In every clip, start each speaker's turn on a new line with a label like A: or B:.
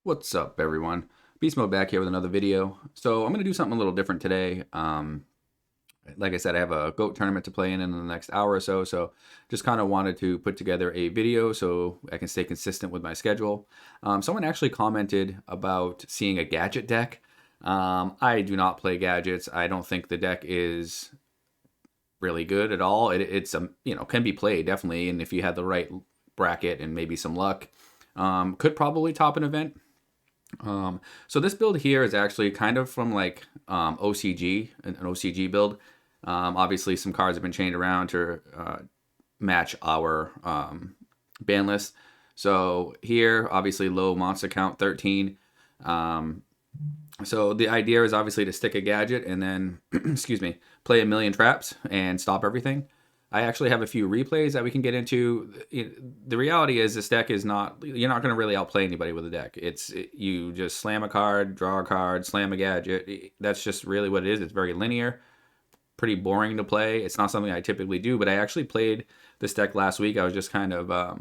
A: What's up, everyone? Beast Mode back here with another video. So I'm going to do something a little different today. Like I said, I have a GOAT tournament to play in the next hour or so. So just kind of wanted to put together a video so I can stay consistent with my schedule. Someone actually commented about seeing a Gadget deck. I do not play Gadgets. I don't think the deck is really good at all. It's can be played definitely, and if you had the right bracket and maybe some luck, could probably top an event. So this build here is actually kind of from like OCG, an OCG build. Obviously, some cards have been changed around to match our ban list. So here, obviously, low monster count, 13. So the idea is obviously to stick a gadget and then, excuse me, play a million traps and stop everything. I actually have a few replays that we can get into. The reality is this deck is not, you're not going to really outplay anybody with a deck. You just slam a card, draw a card, slam a gadget. That's just really what it is. It's very linear, pretty boring to play. It's not something I typically do, but I actually played this deck last week. I was just kind of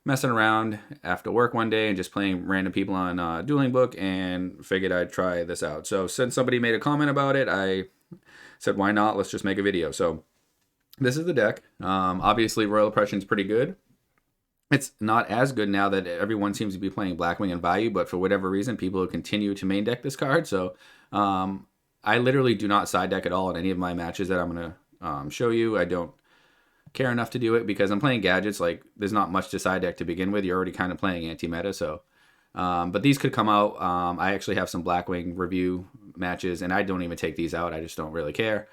A: messing around after work one day and just playing random people on Dueling Book and figured I'd try this out. So since somebody made a comment about it, I said, why not? Let's just make a video. So this is the deck. Obviously, Royal Oppression is pretty good. It's not as good now that everyone seems to be playing Blackwing and Value, but for whatever reason, people continue to main deck this card. So I literally do not side deck at all in any of my matches that I'm going to show you. I don't care enough to do it because I'm playing Gadgets. Like, there's not much to side deck to begin with. You're already kind of playing anti-meta, so... but these could come out. I actually have some Blackwing review matches, and I don't even take these out. I just don't really care.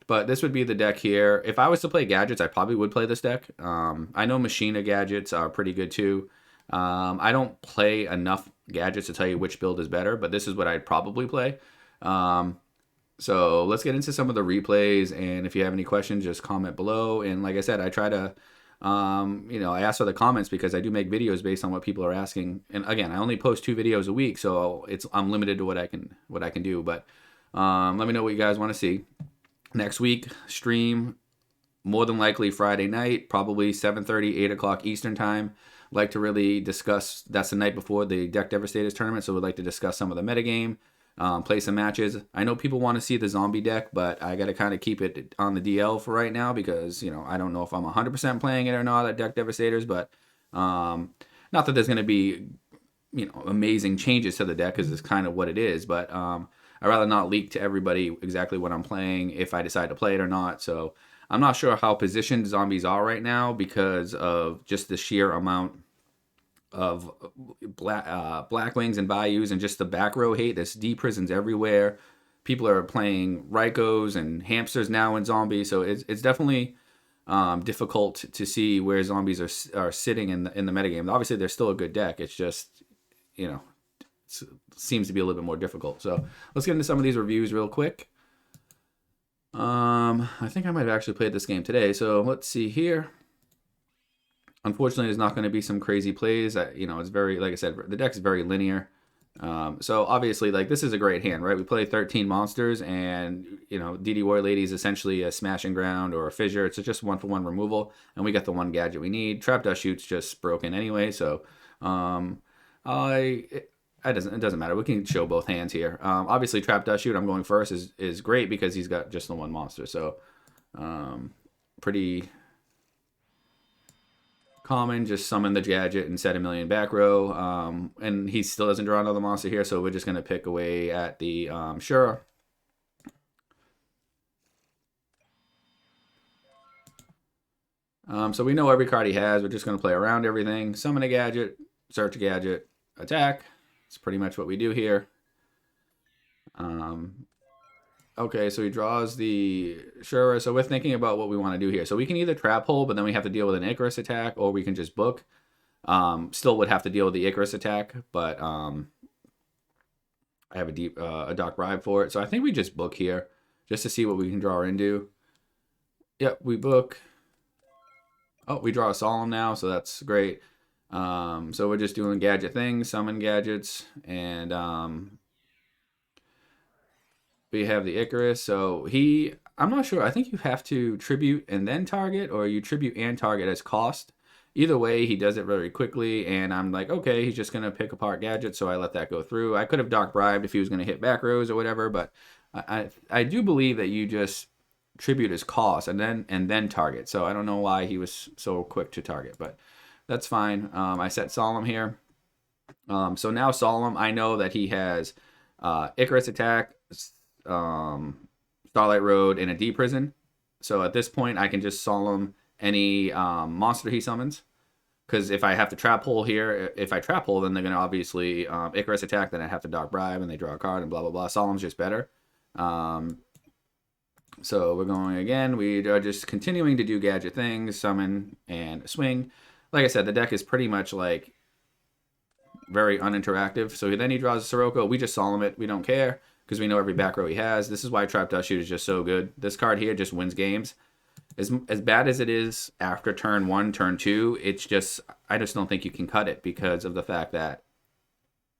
A: But this would be the deck here. If I was to play Gadgets, I probably would play this deck. I know Machina Gadgets are pretty good too. I don't play enough Gadgets to tell you which build is better, but this is what I'd probably play. So let's get into some of the replays, and if you have any questions, just comment below. And like I said, I try to, I ask for the comments because I do make videos based on what people are asking. And again, I only post 2 videos a week, so I'm limited to what I can do. But let me know what you guys want to see. Next week, stream, more than likely Friday night, probably 7:30, 8 o'clock Eastern time. Like to really discuss, that's the night before the Deck Devastators tournament, so we'd like to discuss some of the metagame, play some matches. I know people want to see the zombie deck, but I got to kind of keep it on the DL for right now because, I don't know if I'm 100% playing it or not at Deck Devastators, but not that there's going to be, amazing changes to the deck because it's kind of what it is, but I'd rather not leak to everybody exactly what I'm playing if I decide to play it or not. So I'm not sure how positioned zombies are right now because of just the sheer amount of blackwings and bayous and just the back row hate. There's D prisons everywhere. People are playing Rykos and hamsters now in zombies. So it's definitely difficult to see where zombies are sitting in the metagame. Obviously, they're still a good deck. It's just, seems to be a little bit more difficult. So let's get into some of these reviews real quick. I think I might have actually played this game today. So let's see here. Unfortunately, there's not going to be some crazy plays. It's very, like I said, the deck's very linear. So obviously, like, this is a great hand, right? We play 13 monsters, and DD War Lady is essentially a smashing ground or a fissure. It's just 1-for-1 removal, and we got the one gadget we need. Trap Dust Shoot's just broken anyway, so it doesn't matter. We can show both hands here. Obviously, Trap Dust Shoot, I'm going first, is great because he's got just the one monster. So, pretty common. Just summon the gadget and set a million back row. And he still doesn't draw another monster here, so we're just going to pick away at the Shura. So we know every card he has. We're just going to play around everything. Summon a gadget, search a gadget, attack. It's pretty much what we do here. Okay, so he draws the Shura. So we're thinking about what we want to do here. So we can either trap hole, but then we have to deal with an Icarus attack, or we can just book. Still would have to deal with the Icarus attack, but I have a Dark Bribe for it. So I think we just book here, just to see what we can draw into. Yep, we book. Oh, we draw a Solemn now, so that's great. So we're just doing gadget things, summon gadgets, and we have the Icarus. So I'm not sure. I think you have to tribute and then target, or you tribute and target as cost. either way, he does it very quickly, and I'm like, okay, he's just gonna pick apart Gadget, so I let that go through. I could have Dark Bribed if he was gonna hit back rows or whatever, but I do believe that you just tribute his cost and then target. So I don't know why he was so quick to target, but that's fine. I set Solemn here. So now Solemn, I know that he has Icarus attack, Starlight Road, and a D prison. So at this point, I can just Solemn any monster he summons. Because if I have to trap hole here, if I trap hole, then they're going to obviously Icarus attack, then I have to Dark Bribe, and they draw a card, and blah, blah, blah. Solemn's just better. So we're going again. We are just continuing to do Gadget things, summon, and swing. Like I said, the deck is pretty much like very uninteractive. So then he draws a Sirocco. We just Solemn it. We don't care because we know every back row he has. This is why Trap Dust Shoot is just so good. This card here just wins games. As bad as it is after turn 1, turn 2, it's just, I just don't think you can cut it because of the fact that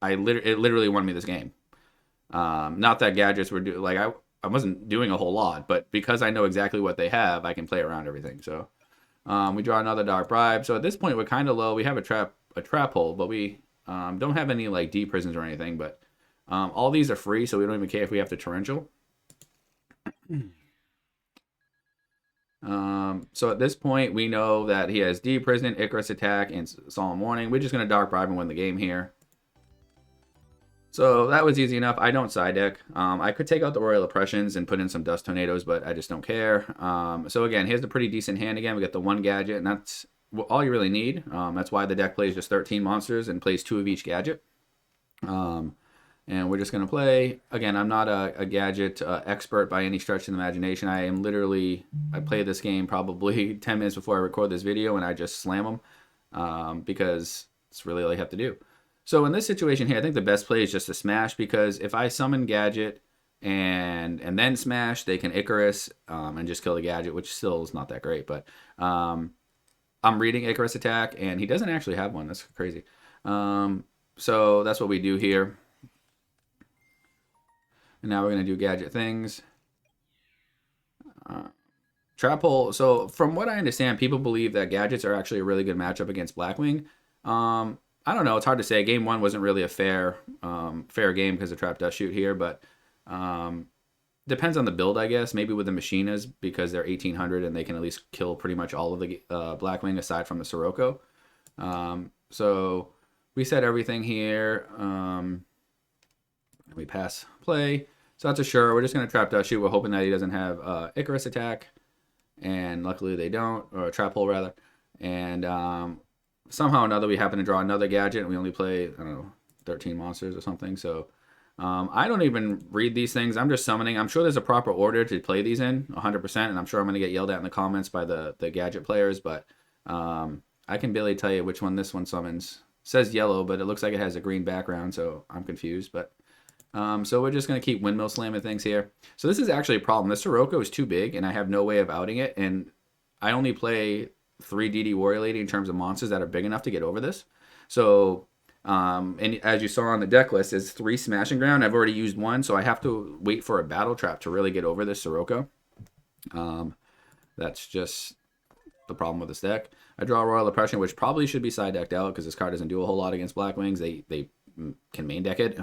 A: it literally won me this game. Not that Gadgets were like I wasn't doing a whole lot, but because I know exactly what they have, I can play around everything. So we draw another Dark Bribe. So at this point, we're kind of low. We have a trap hole, but we don't have any like D prisons or anything. But all these are free, so we don't even care if we have to torrential. So at this point, we know that he has D prison, Icarus attack, and Solemn Warning. We're just gonna Dark Bribe and win the game here. So that was easy enough. I don't side deck. I could take out the Royal Oppressions and put in some Dust Tornadoes, but I just don't care. So again, here's a pretty decent hand again. We got the 1 Gadget, and that's all you really need. That's why the deck plays just 13 monsters and plays 2 of each Gadget. And we're just going to play. Again, I'm not a Gadget expert by any stretch of the imagination. I play this game probably 10 minutes before I record this video, and I just slam them because it's really all you have to do. So in this situation here, I think the best play is just to smash, because if I summon Gadget and then smash, they can Icarus and just kill the Gadget, which still is not that great. But I'm reading Icarus attack, and he doesn't actually have one. That's crazy. So that's what we do here. And now we're going to do Gadget things. Trap hole. So from what I understand, people believe that Gadgets are actually a really good matchup against blackwing. I don't know. It's hard to say. Game 1 wasn't really a fair game because of Trap Dust Shoot here, but depends on the build, I guess. Maybe with the Machinas, because they're 1800 and they can at least kill pretty much all of the blackwing aside from the Sirocco. So we set everything here. We pass play. So that's a sure. We're just going to Trap Dust Shoot. We're hoping that he doesn't have Icarus attack. And luckily they don't, or Trap Hole rather. And somehow or another we happen to draw another Gadget, and we only play, I don't know, 13 monsters or something. So I don't even read these things. I'm just summoning. I'm sure there's a proper order to play these in 100%, and I'm sure I'm going to get yelled at in the comments by the Gadget players, but I can barely tell you which one this one summons. It says yellow, but it looks like it has a green background, so I'm confused. But so we're just going to keep windmill slamming things here. So this is actually a problem. This Sirocco is too big, and I have no way of outing it, and I only play 3 DD Warrior Lady in terms of monsters that are big enough to get over this. So, and as you saw on the deck list, is 3 Smashing Ground. I've already used 1, so I have to wait for a Battle Trap to really get over this Sirocco. That's just the problem with this deck. I draw Royal Oppression, which probably should be side decked out because this card doesn't do a whole lot against Blackwings. They can main deck it.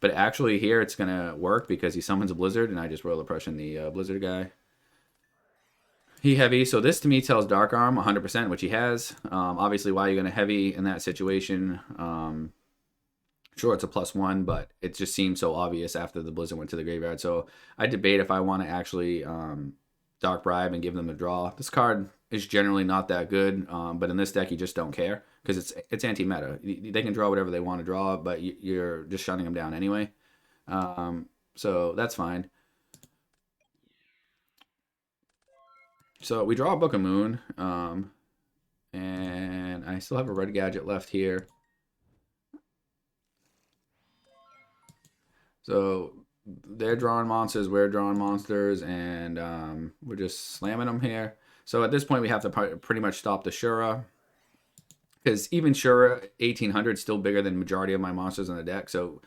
A: But actually here it's going to work because he summons a Blizzard, and I just Royal Oppression the Blizzard guy. He heavy, so this to me tells Dark Arm 100%, which he has. Obviously, why you're going to heavy in that situation. Sure, it's a +1, but it just seemed so obvious after the Blizzard went to the graveyard. So I debate if I want to actually Dark Bribe and give them the draw. This card is generally not that good, but in this deck you just don't care because it's anti-meta. They can draw whatever they want to draw, but you're just shutting them down anyway. So that's fine. So we draw a Book of Moon, and I still have a red Gadget left here. So they're drawing monsters, we're drawing monsters, and we're just slamming them here. So at this point we have to pretty much stop the Shura, because even Shura 1800 is still bigger than the majority of my monsters in the deck, so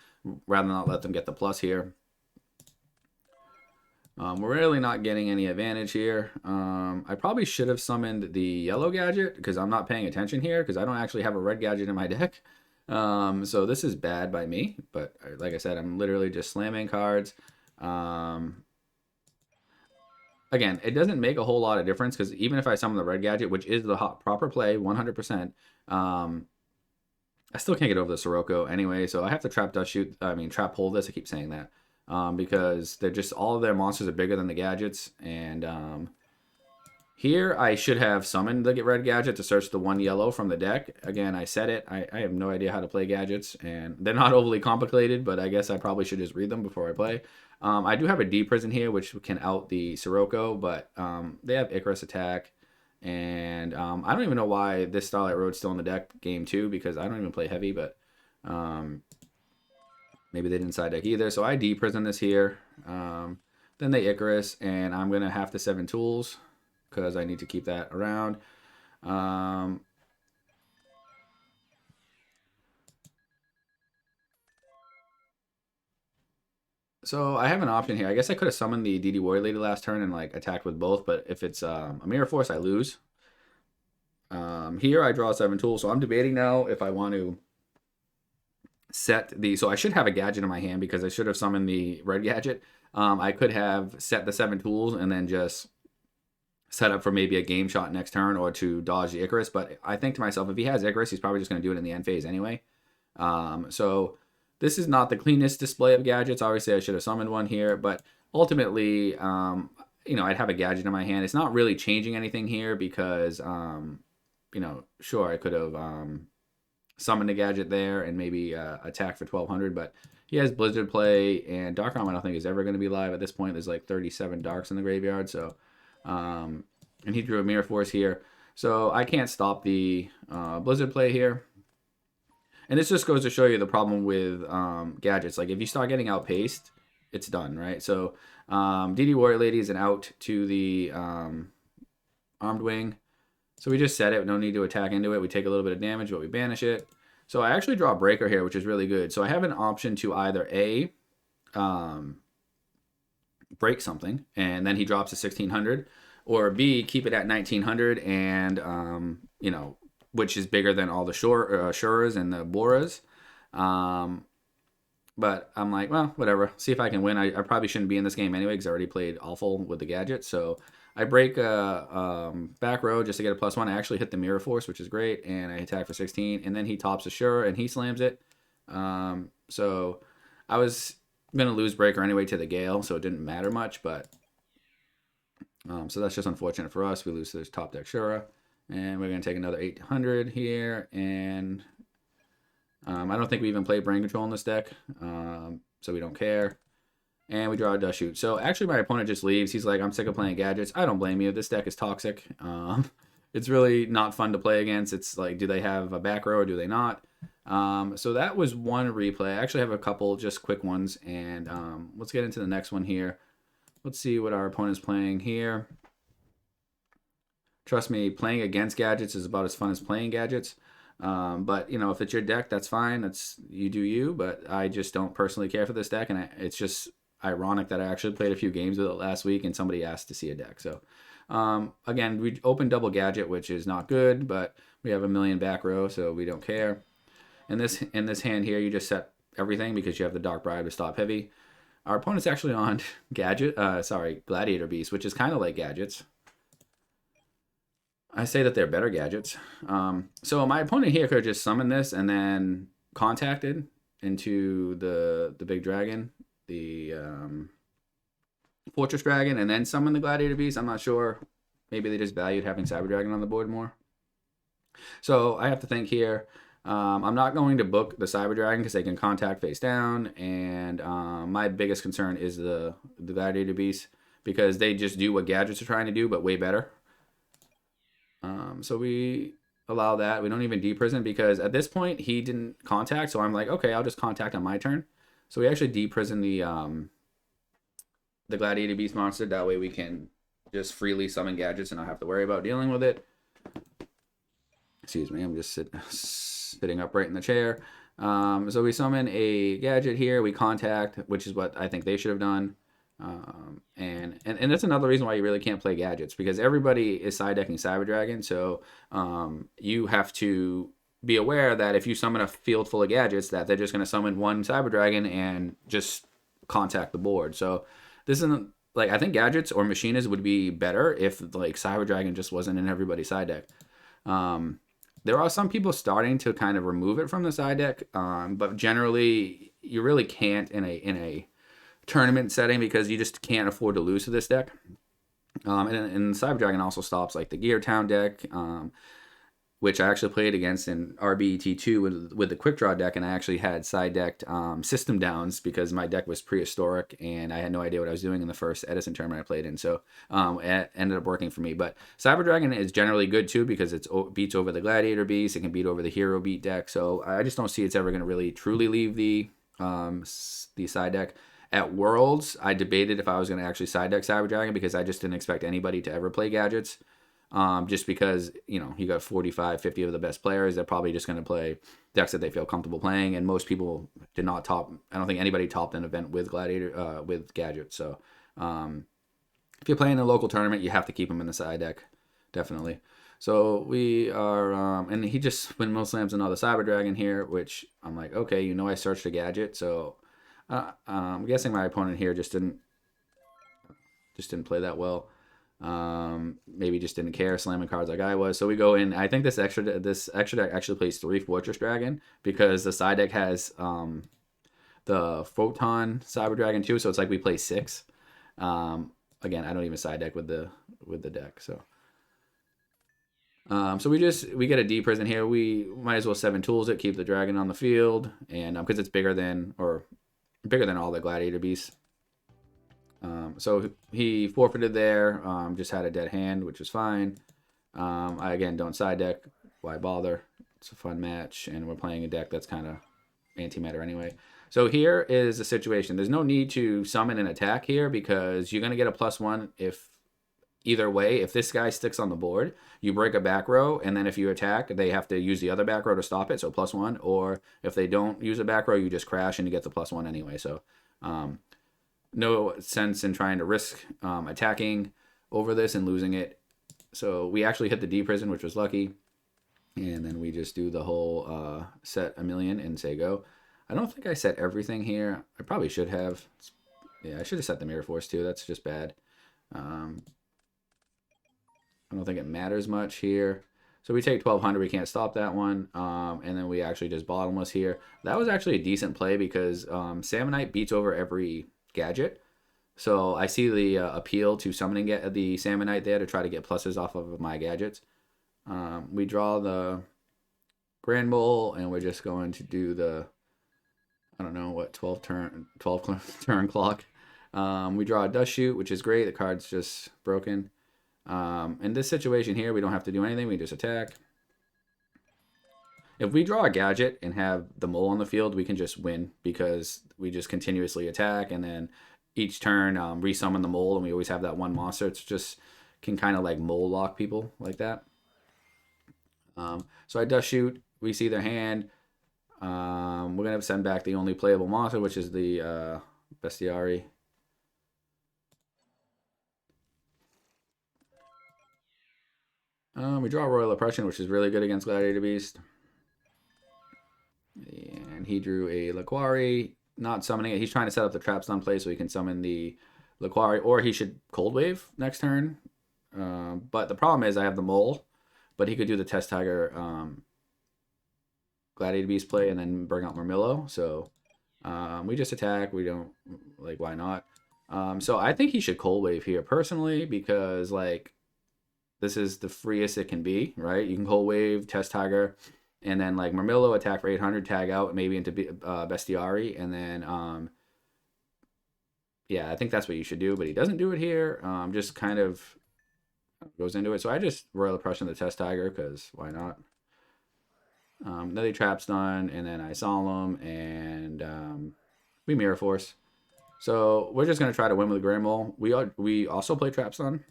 A: rather than not let them get the plus here. We're really not getting any advantage here. I probably should have summoned the yellow gadget because I'm not paying attention here because I don't actually have a red gadget in my deck. So this is bad by me, but like I said, I'm literally just slamming cards. Again, it doesn't make a whole lot of difference because even if I summon the red gadget, which is the proper play 100%, I still can't get over the Sirocco anyway, so I have to trap hold this. I keep saying that because they're just all of their monsters are bigger than the gadgets, and here I should have summoned the red gadget to search the one yellow from the deck. Again, I said it. I have no idea how to play gadgets, and they're not overly complicated, but I guess I probably should just read them before I play. I do have a D prison here, which can out the Sirocco, but they have Icarus attack. And I don't even know why this Starlight Road's still in the deck game 2 because I don't even play heavy, but maybe they didn't side deck either. So I D-prison this here. Then they Icarus, and I'm going to have to 7 tools because I need to keep that around. So I have an option here. I guess I could have summoned the DD Warrior Lady last turn and like attacked with both, but if it's a Mirror Force, I lose. Here I draw 7 tools, so I'm debating now if I want to set the... So I should have a gadget in my hand because I should have summoned the red gadget. I could have set the 7 tools and then just set up for maybe a game shot next turn or to dodge the Icarus, but I think to myself, if he has Icarus, he's probably just going to do it in the end phase anyway. So this is not the cleanest display of gadgets. Obviously, I should have summoned one here, but ultimately, you know, I'd have a gadget in my hand. It's not really changing anything here because, you know, sure, I could have summoned a gadget there and maybe attack for 1200, but he has Blizzard play, and Dark Arm I don't think is ever going to be live at this point. There's like 37 Darks in the graveyard, so, and he drew a Mirror Force here. So I can't stop the Blizzard play here. And this just goes to show you the problem with gadgets. Like if you start getting outpaced, it's done, right? So DD Warrior Lady is an out to the Armed Wing. So we just set it. No need to attack into it. We take a little bit of damage, but we banish it. So I actually draw a Breaker here, which is really good. So I have an option to either A, break something, and then he drops to 1600, or B, keep it at 1900, and, you know, which is bigger than all the Shuras and the Boras. But I'm like, well, whatever. See if I can win. I probably shouldn't be in this game anyway because I already played awful with the gadget. So I break back row just to get a +1. I actually hit the Mirror Force, which is great, and I attack for 16. And then he tops a Shura, and he slams it. So I was going to lose Breaker anyway to the Gale, so it didn't matter much. But so that's just unfortunate for us. We lose to this top deck Shura. And we're going to take another 800 here. And I don't think we even play Brain Control in this deck. So we don't care. And we draw a Dust Shoot. So actually my opponent just leaves. He's like, I'm sick of playing gadgets. I don't blame you. This deck is toxic. It's really not fun to play against. It's like, do they have a back row or do they not? So that was one replay. I actually have a couple just quick ones. And let's get into the next one here. Let's see what our opponent's playing here. Trust me, playing against gadgets is about as fun as playing gadgets. But, you know, if it's your deck, that's fine. That's you do you. But I just don't personally care for this deck. And it's just ironic that I actually played a few games with it last week and somebody asked to see a deck. So, again, we opened double gadget, which is not good. But we have a million back row, so we don't care. In this hand here, you just set everything because you have the Dark Bribe to stop heavy. Our opponent's actually on Gladiator Beast, which is kind of like gadgets. I say that they're better gadgets. So my opponent here could have just summoned this and then contacted into the big dragon, the Fortress Dragon, and then summon the Gladiator Beast. I'm not sure. Maybe they just valued having Cyber Dragon on the board more. So I have to think here. I'm not going to book the Cyber Dragon because they can contact face down, and my biggest concern is the Gladiator Beast because they just do what gadgets are trying to do, but way better. So we allow that. We don't even deprison because at this point he didn't contact. So I'm like, okay, I'll just contact on my turn. So we actually deprison the Gladiator Beast monster. That way we can just freely summon gadgets and not have to worry about dealing with it. Excuse me, I'm just sitting upright in the chair. So we summon a gadget here. We contact, which is what I think they should have done. And that's another reason why you really can't play gadgets, because everybody is side decking Cyber Dragon. So you have to be aware that if you summon a field full of gadgets, that they're just going to summon one Cyber Dragon and just contact the board. So this isn't like, I think gadgets or machinists would be better if like Cyber Dragon just wasn't in everybody's side deck. Um, there are some people starting to kind of remove it from the side deck, but generally you really can't in a tournament setting, because you just can't afford to lose to this deck. And Cyber Dragon also stops like the Gear Town deck, which I actually played against in RBET2 with the Quick Draw deck, and I actually had side decked System Downs because my deck was prehistoric and I had no idea what I was doing in the first Edison tournament I played in. So it ended up working for me. But Cyber Dragon is generally good too, because it beats over the Gladiator Beast. It can beat over the Hero Beat deck. So I just don't see it's ever going to really truly leave the side deck. At Worlds, I debated if I was going to actually side deck Cyber Dragon, because I just didn't expect anybody to ever play gadgets. Just because, you got 45, 50 of the best players, they're probably just going to play decks that they feel comfortable playing. And most people did not top. I don't think anybody topped an event with Gladiator, with Gadget. So if you're playing a local tournament, you have to keep them in the side deck, definitely. So we are, and he just windmill slams another Cyber Dragon here, which I'm like, okay, I searched a Gadget, so I'm guessing my opponent here just didn't play that well. Maybe just didn't care, slamming cards like I was. So we go in. I think this extra deck actually plays 3 Fortress Dragon, because the side deck has the Photon Cyber Dragon too. So it's like we play 6. Again, I don't even side deck with the deck. So we get a D prison here. We might as well 7 tools it, keep the dragon on the field, and because it's bigger than all the Gladiator beasts. So he forfeited there, just had a dead hand, which was fine. I, again, don't side deck. Why bother? It's a fun match, and we're playing a deck that's kind of antimatter anyway. So here is the situation. There's no need to summon an attack here, because you're going to get a +1 if either way. If this guy sticks on the board, you break a back row, and then if you attack, they have to use the other back row to stop it, so +1. Or if they don't use a back row, you just crash and you get the +1 anyway. So no sense in trying to risk attacking over this and losing it. So we actually hit the D prison, which was lucky. And then we just do the whole set a million and say go. I don't think I set everything here. I probably should have. Yeah, I should have set the Mirror Force too. That's just bad. I don't think it matters much here. So we take 1200. We can't stop that one. And then we actually just bottomless here. That was actually a decent play, because Salmonite beats over every Gadget. So I see the appeal to summoning the Salmonite there to try to get pluses off of my Gadgets. We draw the Grand Mole, and we're just going to do the, I don't know what, 12 turn clock. We draw a Dust Shoot, which is great. The card's just broken. In this situation here, we don't have to do anything. We just attack. If we draw a Gadget and have the Mole on the field, we can just win, because we just continuously attack, and then each turn resummon the Mole, and we always have that one monster. It's just can kind of like Mole lock people like that. So I Dust Shoot. We see their hand. We're going to send back the only playable monster, which is the Bestiari. We draw Royal Oppression, which is really good against Gladiator Beast. And he drew a Laquari, not summoning it. He's trying to set up the trap stun play so he can summon the Laquari, or he should Cold Wave next turn. But the problem is I have the Mole, but he could do the Test Tiger Gladiator Beast play and then bring out Murmillo. So we just attack. We don't, like, why not? So I think he should Cold Wave here personally, because like this is the freest it can be, right? You can Cold Wave, Test Tiger, and then like Murmillo attack for 800, tag out maybe into Bestiari, and then yeah, I think that's what you should do, but he doesn't do it here. Just kind of goes into it. So I just Royal Oppression the Test Tiger, because why not? Then they Trap Stun, and then I Solemn, and we Mirror Force. So we're just going to try to win with the Grand Mole. We also play Trap Stun,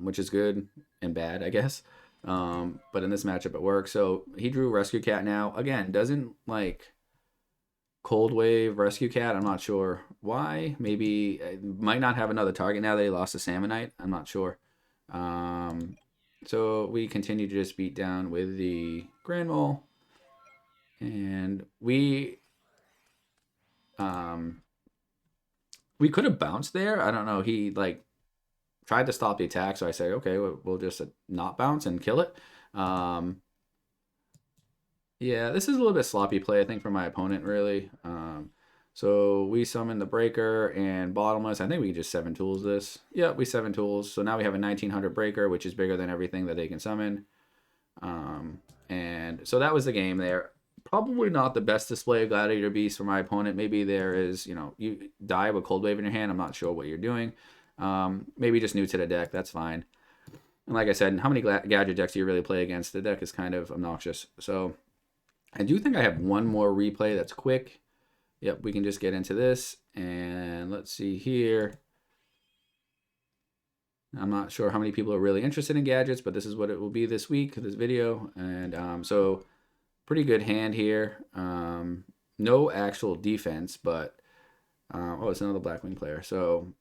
A: which is good and bad, I guess. But in this matchup, it works. So he drew Rescue Cat now. Again, doesn't like Cold Wave Rescue Cat. I'm not sure why. Maybe it might not have another target now that he lost to Salmonite. I'm not sure. Um, so we continue to just beat down with the Grand Mole. And um, we could have bounced there. I don't know. He like tried to stop the attack, so I said, okay, we'll just not bounce and kill it. Yeah, this is a little bit sloppy play, I think, for my opponent, really. So we summon the breaker and bottomless. I think we can just 7 tools this. Yeah, we 7 tools. So now we have a 1900 breaker, which is bigger than everything that they can summon. And so that was the game there. Probably not the best display of Gladiator Beast for my opponent. Maybe there is, you die with Cold Wave in your hand. I'm not sure what you're doing. Maybe just new to the deck. That's fine. And like I said, how many Gadget decks do you really play against? The deck is kind of obnoxious. So I do think I have one more replay that's quick. Yep, we can just get into this. And let's see here. I'm not sure how many people are really interested in gadgets, but this is what it will be this week, this video. And so pretty good hand here. No actual defense, but oh, it's another blackwing player. So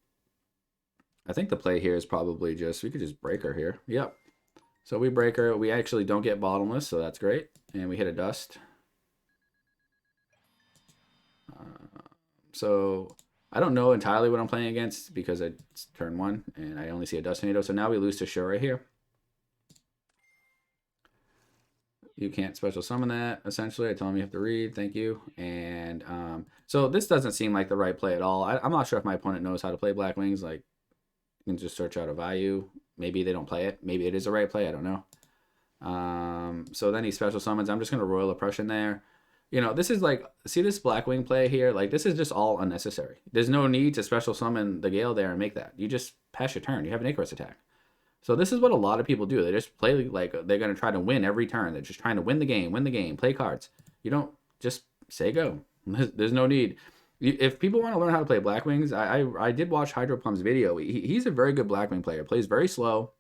A: I think the play here is probably just, we could just break her here. Yep. So we break her. We actually don't get bottomless, so that's great. And we hit a dust. So I don't know entirely what I'm playing against because it's turn 1 and I only see a dust tornado. So now we lose to Shura here. You can't special summon that, essentially. I tell him you have to read. Thank you. And so this doesn't seem like the right play at all. I'm not sure if my opponent knows how to play Blackwings. Like, you can just search out a value. Maybe they don't play it. Maybe it is the right play. I don't know. So then he special summons. I'm just going to Royal Oppression there. This is like, see this Blackwing play here? Like, this is just all unnecessary. There's no need to special summon the Gale there and make that. You just pass your turn. You have an Icarus attack. So this is what a lot of people do. They just play like they're going to try to win every turn. They're just trying to win the game, play cards. You don't just say go. There's no need. If people want to learn how to play Blackwings, I did watch Hydropump's video. He's a very good Blackwing player. Plays very slow.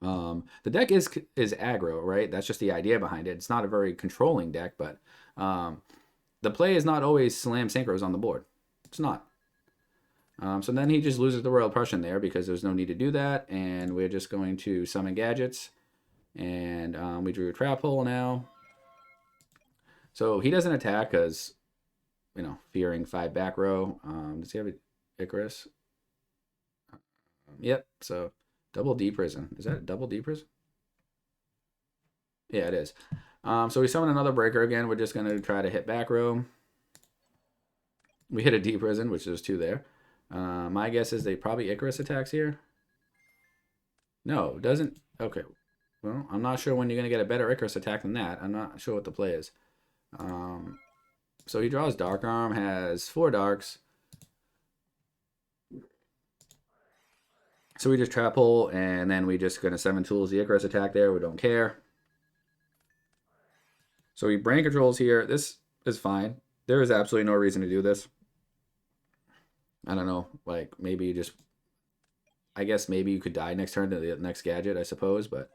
A: The deck is aggro, right? That's just the idea behind it. It's not a very controlling deck, but the play is not always slam synchros on the board. It's not. So then he just loses the Royal Oppression there because there's no need to do that. And we're just going to summon Gadgets. And we drew a Trap Hole now. So he doesn't attack because, fearing 5 back row. Does he have an Icarus? Yep. So double D prison. Is that a double D prison? Yeah, it is. So we summon another breaker again. We're just going to try to hit back row. We hit a D prison, which there's 2 there. My guess is they probably Icarus attacks here. No, it doesn't. Okay. Well, I'm not sure when you're going to get a better Icarus attack than that. I'm not sure what the play is. So he draws Dark Arm, has 4 darks. So we just Trap Hole, and then we just going to 7 tools the Icarus attack there. We don't care. So he brain controls here. This is fine. There is absolutely no reason to do this. I don't know, like maybe you just, I guess maybe you could die next turn to the next Gadget, I suppose, but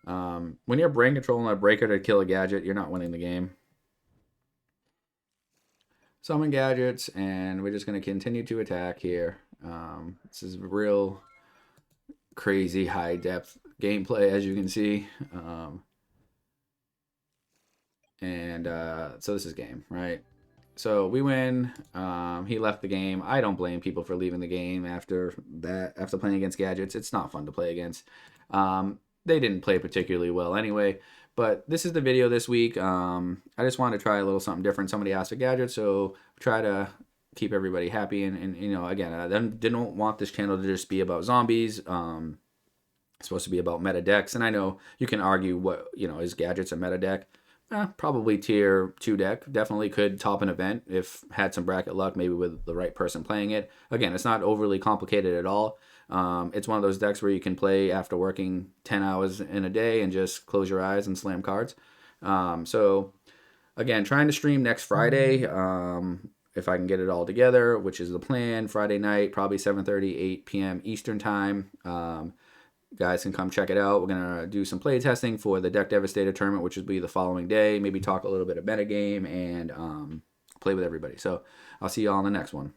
A: when you're brain controlling a breaker to kill a Gadget, you're not winning the game. Summon Gadgets, and we're just going to continue to attack here. This is real crazy high depth gameplay, as you can see. So this is game, right? So we win. He left the game. I don't blame people for leaving the game after playing against Gadgets. It's not fun to play against. They didn't play particularly well anyway. But this is the video this week. I just wanted to try a little something different. Somebody asked for Gadget, so try to keep everybody happy. And again, I didn't want this channel to just be about zombies. It's supposed to be about meta decks. And I know you can argue what, is Gadgets a meta deck? Probably tier 2 deck. Definitely could top an event if had some bracket luck, maybe with the right person playing it. Again, it's not overly complicated at all. It's one of those decks where you can play after working 10 hours in a day and just close your eyes and slam cards. So again, trying to stream next Friday if I can get it all together, which is the plan. Friday night, probably 7:30, 8 p.m. Eastern time. Guys can come check it out. We're going to do some play testing for the Deck Devastator tournament, which will be the following day. Maybe talk a little bit of metagame and play with everybody. So I'll see y'all on the next one.